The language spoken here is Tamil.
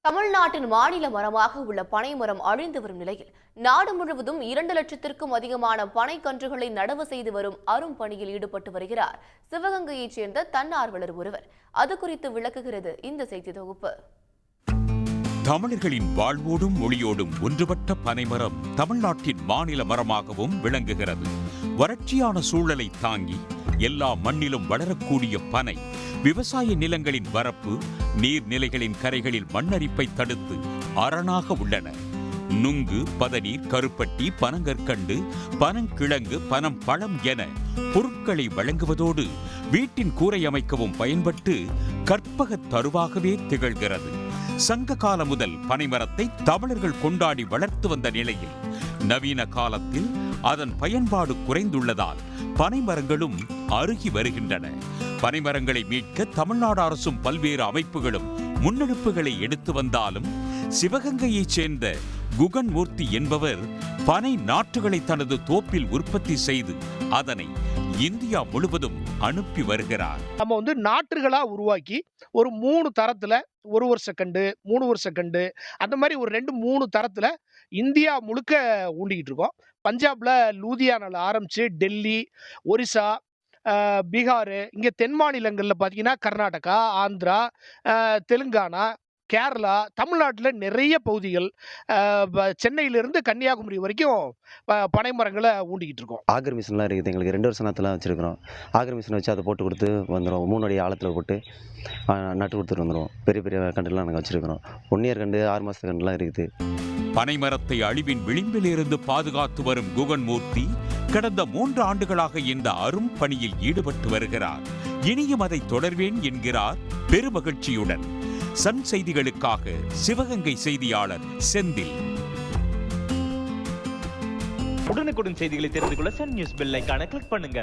தமிழ்நாட்டின் மாநில மரமாக உள்ள பனை மரம் அழிந்து வரும் நிலையில் நாடு முழுவதும் 2 லட்சத்திற்கும் அதிகமான பனை கன்றுகளை நடவு செய்து வரும் அரும் பணியில் ஈடுபட்டு வருகிறார் சிவகங்கையைச் சேர்ந்த தன்னார்வலர் ஒருவர். அது குறித்து விளக்குகிறது இந்த செய்தி தொகுப்பு. தமிழர்களின் வாழ்வோடும் மொழியோடும் ஒன்றுபட்ட பனைமரம் தமிழ்நாட்டின் மாநில மரமாகவும் விளங்குகிறது. வறட்சியான சூழலை தாங்கி எல்லா மண்ணிலும் வளரக்கூடிய பனை விவசாய நிலங்களின் வரப்பு நீர்நிலைகளின் கரைகளில் மண்ணரிப்பை தடுத்து அரணாக உள்ளன. நுங்கு, பதநீர், கருப்பட்டி, பனங்கற்கண்டு, பனங்கிழங்கு, பனம் பழம் என பொருட்களை வழங்குவதோடு வீட்டின் கூரை அமைக்கவும் பயன்பட்டு கற்பக தருவாகவே திகழ்கிறது. சங்க காலம் முதல் பனைமரத்தை தமிழர்கள் கொண்டாடி வளர்த்து வந்த நிலையில் நவீன காலத்தில் அதன் பயன்பாடு குறைந்துள்ளதால் பனைமரங்களும் அருகி வருகின்றன. பனைமரங்களை மீட்க தமிழ்நாடு அரசும் பல்வேறு அமைப்புகளும் முன்னெடுப்புகளை எடுத்து வந்தாலும் சிவகங்கையைச் சேர்ந்த குகன் மூர்த்தி என்பவர் பனை நாற்றுகளை தனது தோப்பில் உற்பத்தி செய்து அதனை இந்தியா முழுவதும் அனுப்பி வருகிறார். நம்ம நாற்றுகளா உருவாக்கி ஒரு 3 தரத்துல 1 வருஷ கண்டு 3 வருஷ கண்டு அந்த மாதிரி ஒரு 2-3 தரத்துல இந்தியா முழுக்க ஊண்டிக்கிட்டு இருக்கோம். பஞ்சாப்ல லூதியானால ஆரம்பிச்சு டெல்லி, ஒரிசா, பீகார், இங்க தென் மாநிலங்கள்ல பாத்தீங்கன்னா கர்நாடகா, ஆந்திரா, தெலுங்கானா, கேரளா, தமிழ்நாட்டில் நிறைய பகுதிகள், சென்னையிலிருந்து கன்னியாகுமரி வரைக்கும் பனை மரங்களை ஊண்டிக்கிட்டு இருக்கோம். ஆகர் மிஷின்லாம் இருக்குது. எங்களுக்கு 2 வருஷ நாற்றுலாம் வச்சுருக்கிறோம். ஆகர் மிஷினை வச்சு அதை போட்டு கொடுத்து வந்துடும். 3 அடி ஆழத்தில் போட்டு நட்டு கொடுத்துட்டு வந்துடும். பெரிய பெரிய கண்டுலாம் நாங்கள் வச்சுருக்கிறோம். 1 இயர் கண்டு 6 மாதத்து கண்டுலாம் இருக்குது. பனைமரத்தை அழிவின் விளிம்பில் இருந்து பாதுகாத்து வரும் குகன் மூர்த்தி கடந்த 3 ஆண்டுகளாக இந்த அரும் பணியில் ஈடுபட்டு வருகிறார். இனியும் அதை தொடர்வேன் என்கிறார் பெருமகிழ்ச்சியுடன். சன் செய்திகளுக்காக சிவகங்கை செய்தியாளர் செந்தில். உடனுக்குடன் செய்திகளை தெரிந்து கொள்ள சன் நியூஸ் பெல் ஐகானை கிளிக் பண்ணுங்க.